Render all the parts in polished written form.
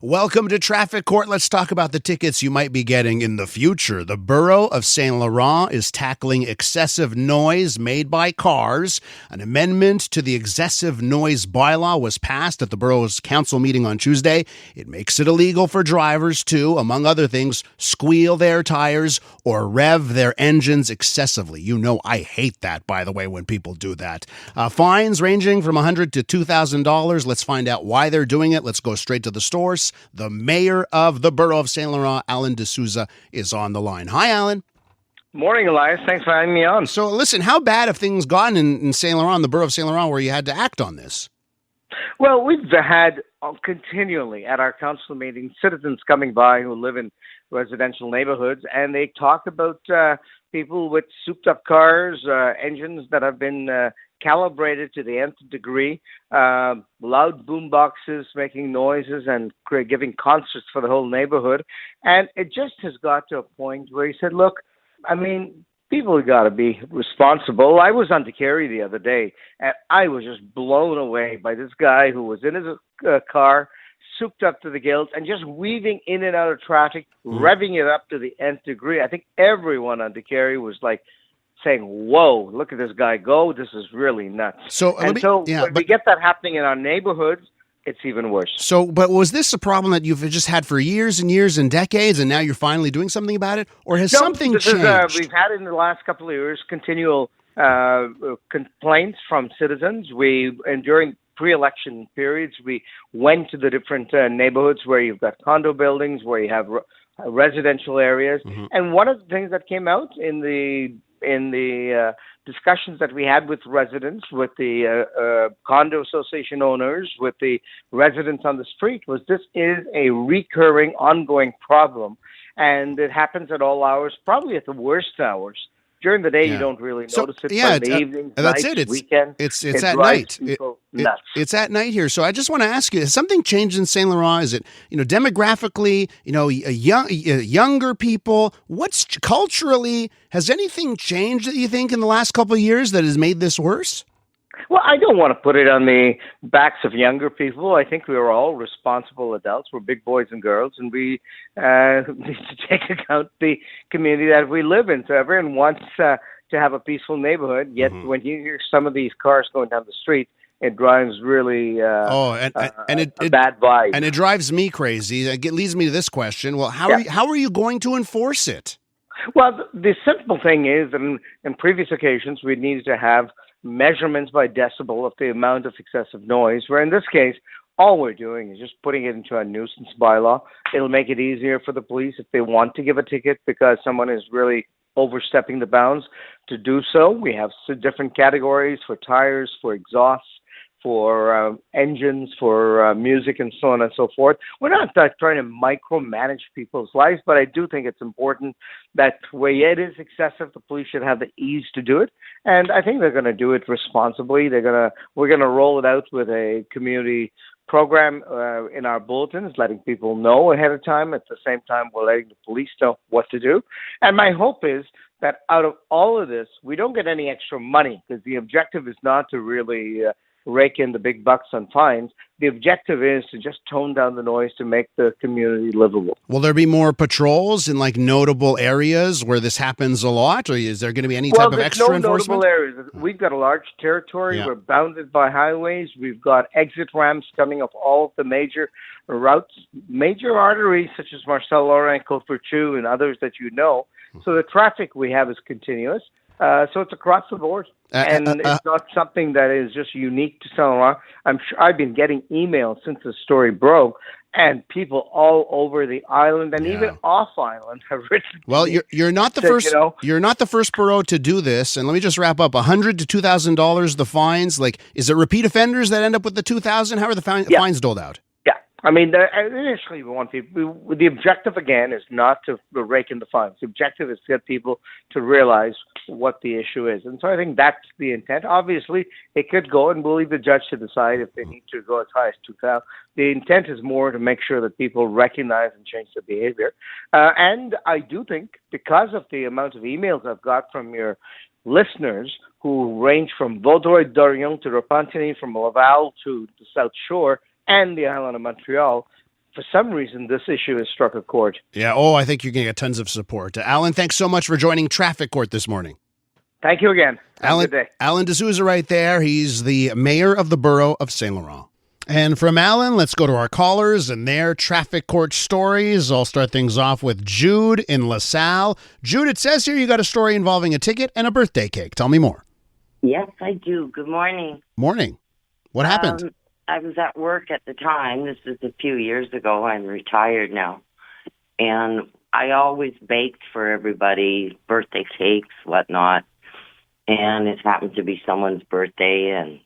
Welcome to Traffic Court. Let's talk about the tickets you might be getting in the future. The Borough of Saint Laurent is tackling excessive noise made by cars. An amendment to the excessive noise bylaw was passed at the borough's council meeting on Tuesday. It makes it illegal for drivers to, among other things, squeal their tires or rev their engines excessively. You know I hate that, by the way, when people do that. Fines ranging from $100 to $2,000. Let's find out why they're doing it. Let's go straight to the source. The mayor of the borough of Saint Laurent, Alan D'Souza, is on the line. Hi, Alan. Morning, Elias. Thanks for having me on. So listen, how bad have things gotten in Saint Laurent, the borough of Saint Laurent, where you had to act on this? Well, we've had continually at our council meetings citizens coming by who live in residential neighborhoods, and they talk about people with souped-up cars, engines that have been calibrated to the nth degree, loud boom boxes making noises and giving concerts for the whole neighborhood. And it just has got to a point where he said, look, I mean, people have got to be responsible. I was on Kerry the other day, and I was just blown away by this guy who was in his car, souped up to the gills, and just weaving in and out of traffic, revving it up to the nth degree. I think everyone on Kerry was like, saying, whoa, look at this guy go. This is really nuts. So when we get that happening in our neighborhoods, it's even worse. So, but was this a problem that you've just had for years and years and decades, and now you're finally doing something about it? Or has something changed? We've had in the last couple of years continual complaints from citizens. And during pre-election periods, we went to the different neighborhoods where you've got condo buildings, where you have residential areas. Mm-hmm. And one of the things that came out in the discussions that we had with residents, with the condo association owners, with the residents on the street, was this is a recurring, ongoing problem. And it happens at all hours, probably at the worst hours. During the day, you don't really notice it, but in the evenings, that's nights, it. Weekends, it's at night. It's at night here. So I just want to ask you, has something changed in Saint Laurent? Is it, demographically, younger people? What's culturally, has anything changed that you think in the last couple of years that has made this worse? Well, I don't want to put it on the backs of younger people. I think we are all responsible adults. We're big boys and girls, and we need to take account the community that we live in. So everyone wants to have a peaceful neighborhood, yet when you hear some of these cars going down the street, it drives really a bad vibe. And it drives me crazy. It leads me to this question. Well, how are you going to enforce it? Well, the simple thing is that in previous occasions, we needed to have measurements by decibel of the amount of excessive noise, where in this case, all we're doing is just putting it into a nuisance bylaw. It'll make it easier for the police if they want to give a ticket because someone is really overstepping the bounds to do so. We have different categories for tires, for exhausts, for engines, for music, and so on and so forth. We're not trying to micromanage people's lives, but I do think it's important that where it is excessive, the police should have the ease to do it. And I think they're going to do it responsibly. We're going to roll it out with a community program in our bulletins, letting people know ahead of time. At the same time, we're letting the police know what to do. And my hope is that out of all of this, we don't get any extra money, because the objective is not to really rake in the big bucks on fines. The objective is to just tone down the noise to make the community livable. Will there be more patrols in notable areas where this happens a lot, or is there going to be any type of extra enforcement? Notable areas. We've got a large territory. Yeah. We're bounded by highways. We've got exit ramps coming up all of the major routes, major arteries such as Marcel Laurent, Côte Vertu, and others that you know. So the traffic we have is continuous. So it's across the board. And it's not something that is just unique to Saint Laurent. I'm sure I've been getting emails since the story broke, and people all over the island and even off island have written. Well, you're not the first. You're not the first borough to do this. And let me just wrap up: $100 to $2,000 the fines. Is it repeat offenders that end up with the $2,000? How are the fines doled out? I mean, initially we want people. The objective again is not to rake in the fines. The objective is to get people to realize what the issue is, and so I think that's the intent. Obviously, it could go, and we'll leave the judge to decide if they need to go as high as 2,000. The intent is more to make sure that people recognize and change their behavior. And I do think, because of the amount of emails I've got from your listeners who range from Vaudreuil-Dorion to Repentigny, from Laval to the South Shore and the island of Montreal, for some reason, this issue has struck a chord. Yeah. Oh, I think you're going to get tons of support. Alan, thanks so much for joining Traffic Court this morning. Thank you again. Have a good day. Alan D'Souza right there. He's the mayor of the borough of Saint Laurent. And from Alan, let's go to our callers and their traffic court stories. I'll start things off with Jude in LaSalle. Jude, it says here you got a story involving a ticket and a birthday cake. Tell me more. Yes, I do. Good morning. Morning. What happened? I was at work at the time. This is a few years ago. I'm retired now. And I always baked for everybody, birthday cakes, whatnot. And it happened to be someone's birthday, and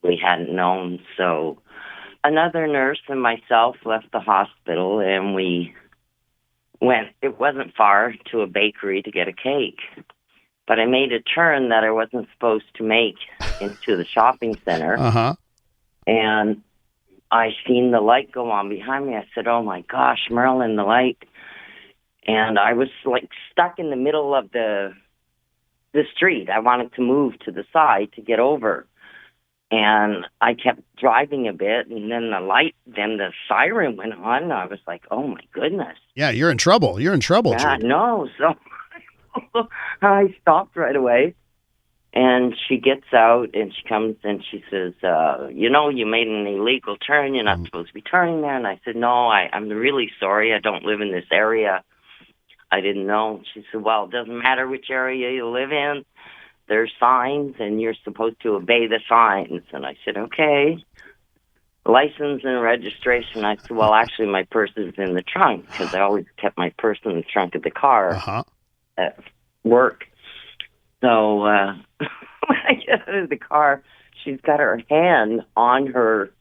we hadn't known. So another nurse and myself left the hospital, and we went, it wasn't far, to a bakery to get a cake. But I made a turn that I wasn't supposed to make into the shopping center. And I seen the light go on behind me. I said, oh, my gosh, Marilyn, the light. And I was, like, stuck in the middle of the street. I wanted to move to the side to get over. And I kept driving a bit, and then the siren went on. And I was like, oh, my goodness. Yeah, you're in trouble. You're in trouble, Yeah, Jude. no. So I stopped right away. And she gets out, and she comes, and she says, you made an illegal turn. You're not supposed to be turning there. And I said, no, I'm really sorry. I don't live in this area. I didn't know. She said, well, it doesn't matter which area you live in. There's signs, and you're supposed to obey the signs. And I said, okay. License and registration. I said, well, actually, my purse is in the trunk, because I always kept my purse in the trunk of the car at work. So when I get out of the car, she's got her hand on her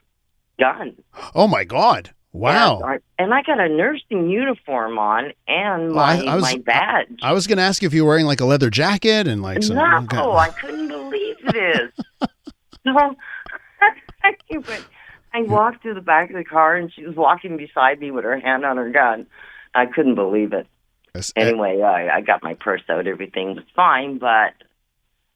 gun. Oh, my God. Wow. And I got a nursing uniform on and my badge. I was going to ask you if you were wearing like a leather jacket and like some... No, I couldn't believe this. So I walked to the back of the car, and she was walking beside me with her hand on her gun. I couldn't believe it. Anyway, I got my purse out. Everything was fine, but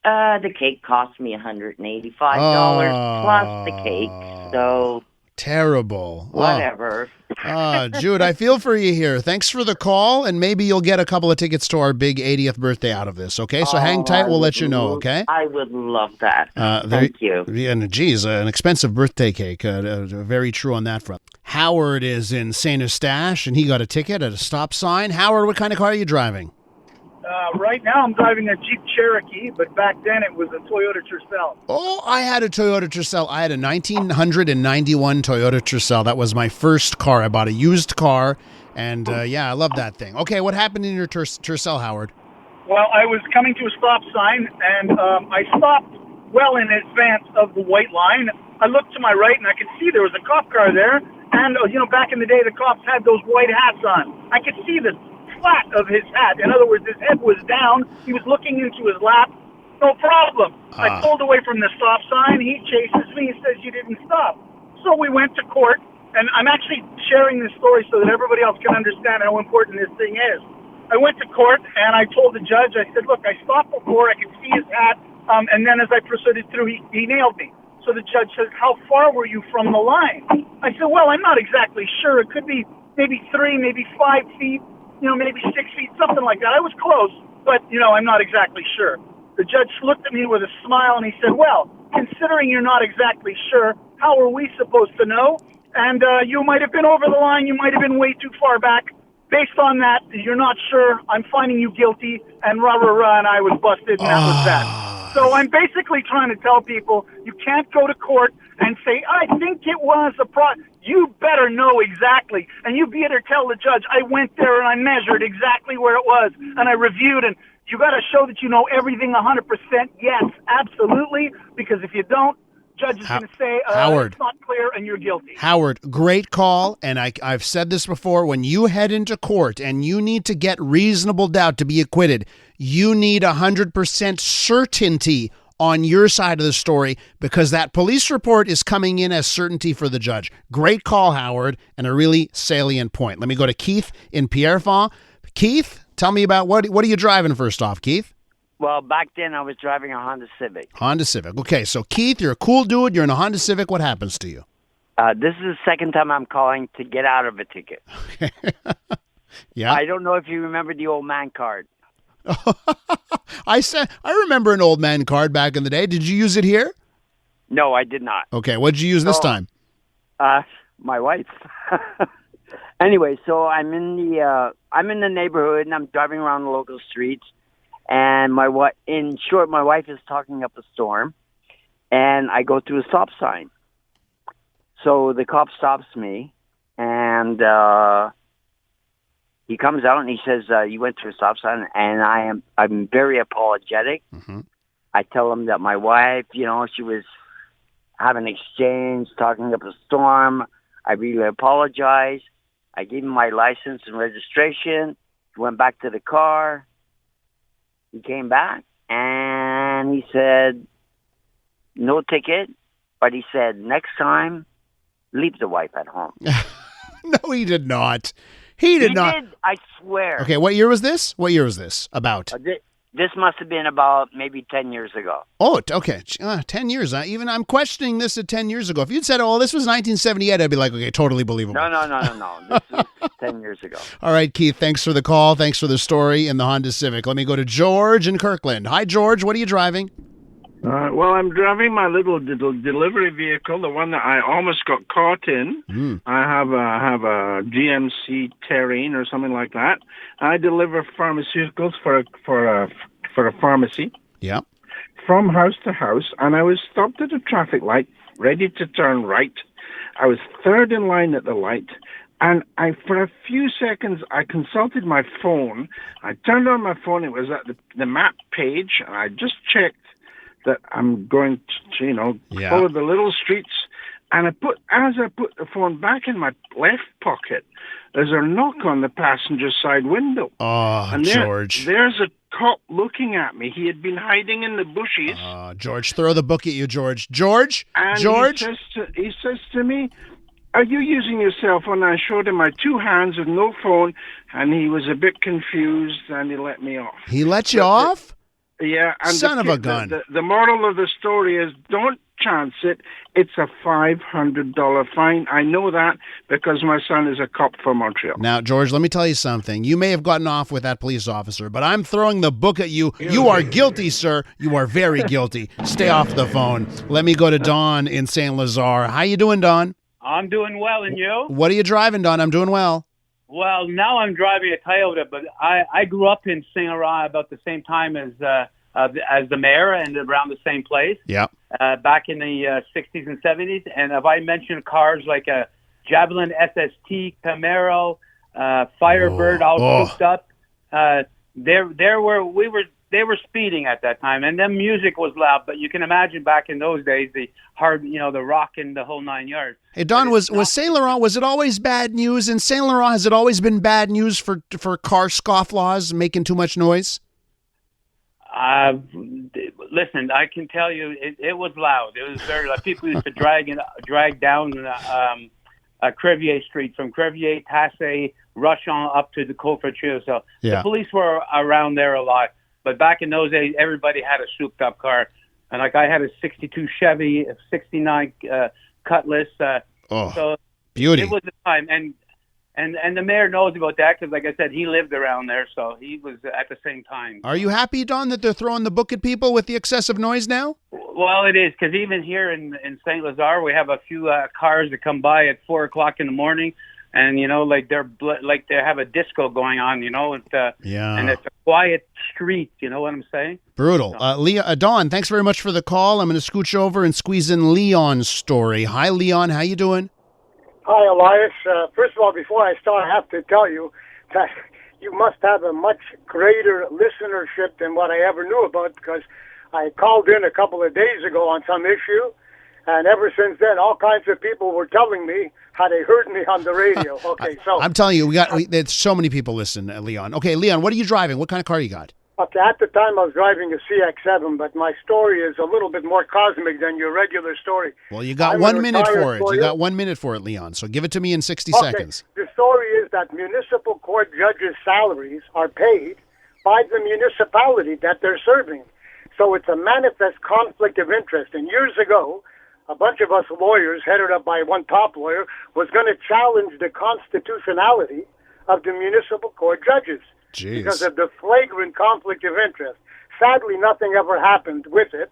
the cake cost me $185 plus the cake. So... Terrible. Whatever. Jude, I feel for you here. Thanks for the call, and maybe you'll get a couple of tickets to our big 80th birthday out of this, okay? So hang tight. We'll let you know, okay? I would love that. Thank you. And geez, an expensive birthday cake. Very true on that front. Howard is in St. Eustache, and he got a ticket at a stop sign. Howard, what kind of car are you driving? Right now I'm driving a Jeep Cherokee, but back then it was a Toyota Tercel. Oh, I had a Toyota Tercel. I had a 1991 Toyota Tercel. That was my first car. I bought a used car, and I love that thing. Okay, what happened in your Tercel, Howard? Well, I was coming to a stop sign, and I stopped well in advance of the white line. I looked to my right, and I could see there was a cop car there, and, back in the day, the cops had those white hats on. I could see the flat of his hat. In other words, his head was down. He was looking into his lap. No problem. I pulled away from the stop sign. He chases me. He says, you didn't stop. So we went to court, and I'm actually sharing this story so that everybody else can understand how important this thing is. I went to court, and I told the judge, I said, look, I stopped before. I could see his hat, and then as I proceeded through, he nailed me. So the judge says, how far were you from the line? I said, well, I'm not exactly sure. It could be maybe 3, maybe 5 feet. Maybe 6 feet, something like that. I was close, but, I'm not exactly sure. The judge looked at me with a smile, and he said, well, considering you're not exactly sure, how are we supposed to know? And you might have been over the line. You might have been way too far back. Based on that, you're not sure. I'm finding you guilty, and and I was busted, and that was that. So I'm basically trying to tell people you can't go to court and say, I think it was a You better know exactly. And you better tell the judge, I went there and I measured exactly where it was. And I reviewed. And you got to show that you know everything 100%. Yes, absolutely. Because if you don't, judge is going to say, Howard, it's not clear and you're guilty. Howard, great call. And I've said this before. When you head into court and you need to get reasonable doubt to be acquitted, you need 100% certainty on your side of the story, because that police report is coming in as certainty for the judge. Great call, Howard, and a really salient point. Let me go to Keith in Pierrefonds. Keith, tell me about what are you driving first off, Keith? Well, back then I was driving a Honda Civic. Honda Civic. Okay, so Keith, you're a cool dude. You're in a Honda Civic. What happens to you? This is the second time I'm calling to get out of a ticket. Yeah. I don't know if you remember the old man card. I remember an old man card back in the day. Did you use it here? No, I did not. Okay, what did you use this time? My wife. Anyway, so I'm in the neighborhood and I'm driving around the local streets, and my wife is talking up a storm, and I go through a stop sign. So the cop stops me, and he comes out and he says, "You went through a stop sign," and I'm very apologetic. Mm-hmm. I tell him that my wife, she was having an exchange, talking up a storm. I really apologize. I gave him my license and registration. He went back to the car. He came back and he said, "No ticket," but he said, "Next time, leave the wife at home." No, he did not. He did not. Did, I swear. Okay, what year was this? About? This must have been about maybe 10 years ago. Oh, okay. 10 years. Even I'm questioning this at 10 years ago. If you'd said, this was 1978, I'd be like, okay, totally believable. No. This was 10 years ago. All right, Keith, thanks for the call. Thanks for the story in the Honda Civic. Let me go to George in Kirkland. Hi, George. What are you driving? Well, I'm driving my little delivery vehicle, the one that I almost got caught in. I have a GMC Terrain or something like that. I deliver pharmaceuticals for a pharmacy. Yeah. From house to house, and I was stopped at a traffic light, ready to turn right. I was third in line at the light, and for a few seconds, I consulted my phone. I turned on my phone. It was at the map page, and I just checked that I'm going to, follow the little streets. And as I put the phone back in my left pocket, there's a knock on the passenger side window. Oh, and George. There's a cop looking at me. He had been hiding in the bushes. George, throw the book at you, George. George? And George? He says to me, "Are you using your cell phone?" I showed him my two hands with no phone, and he was a bit confused, and he let me off. He let you off? Yeah. And Son of a gun. The moral of the story is don't chance it. It's a $500 fine. I know that because my son is a cop for Montreal. Now, George, let me tell you something. You may have gotten off with that police officer, but I'm throwing the book at you. You are guilty, sir. You are very guilty. Stay off the phone. Let me go to Don in St. Lazare. How you doing, Don? I'm doing well, and you? What are you driving, Don? I'm doing well. Well, now I'm driving a Toyota, but I grew up in St. Laurent about the same time as the mayor and around the same place. Yeah. Back in the 60s and 70s. And if I mention cars like a Javelin SST, Camaro, Firebird, all souped up, they were speeding at that time, and then music was loud. But you can imagine back in those days, the rock and the whole 9 yards. Hey, Don, was Saint Laurent, was it always bad news? In Saint Laurent, has it always been bad news for car scofflaws making too much noise? Listen, I can tell you, it was loud. It was very loud. People used to drag down Crevier Street from Crevier, Tassé, rush on up to the Courtrai. So the police were around there a lot. But back in those days, everybody had a souped-up car. And like I had a 62 Chevy, a 69 Cutlass. So beauty. It was the time. And the mayor knows about that because, like I said, he lived around there, so he was at the same time. Are you happy, Don, that they're throwing the book at people with the excessive noise now? Well, it is, because even here in St. Lazare, we have a few cars that come by at 4 o'clock in the morning, and they have a disco going on, and it's a quiet street. You know what I'm saying? Brutal. Don, thanks very much for the call. I'm going to scooch over and squeeze in Leon's story. Hi, Leon. How you doing? Hi, Elias. First of all, before I start, I have to tell you that you must have a much greater listenership than what I ever knew about, because I called in a couple of days ago on some issue, and ever since then, all kinds of people were telling me how they heard me on the radio. Okay, so I'm telling you, there's so many people listen, Leon. Okay, Leon, what are you driving? What kind of car you got? Okay, at the time I was driving a CX-7, but my story is a little bit more cosmic than your regular story. Well, you got 1 minute for it. You got 1 minute for it, Leon. So give it to me in 60 seconds. The story is that municipal court judges' salaries are paid by the municipality that they're serving. So it's a manifest conflict of interest. And years ago, a bunch of us lawyers, headed up by one top lawyer, was going to challenge the constitutionality of the municipal court judges because of the flagrant conflict of interest. Sadly, nothing ever happened with it.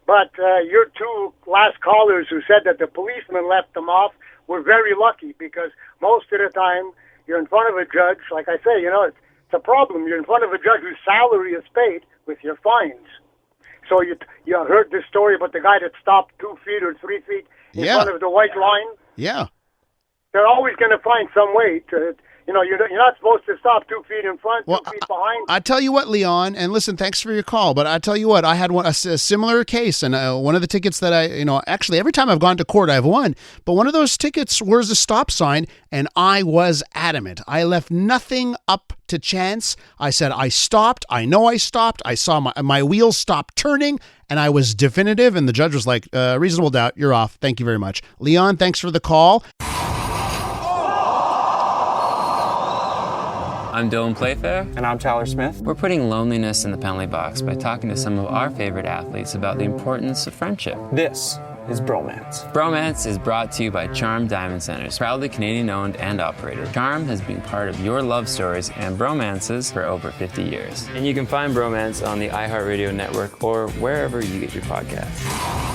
But your two last callers who said that the policeman left them off were very lucky, because most of the time you're in front of a judge. Like I say, it's a problem. You're in front of a judge whose salary is paid with your fines. So you heard this story about the guy that stopped 2 feet or 3 feet in front of the white line? Yeah. They're always going to find some way to... you're not supposed to stop 2 feet in front, 2 feet behind. I tell you what, Leon, and listen, thanks for your call, but I tell you what, I had a similar case, and one of the tickets that actually every time I've gone to court, I've won, but one of those tickets was a stop sign, and I was adamant. I left nothing up to chance. I said, I stopped. I know I stopped. I saw my wheels stop turning, and I was definitive, and the judge was like, reasonable doubt, you're off. Thank you very much. Leon, thanks for the call. I'm Dylan Playfair. And I'm Tyler Smith. We're putting loneliness in the penalty box by talking to some of our favorite athletes about the importance of friendship. This is Bromance. Bromance is brought to you by Charm Diamond Centers, proudly Canadian-owned and operated. Charm has been part of your love stories and bromances for over 50 years. And you can find Bromance on the iHeartRadio network or wherever you get your podcasts.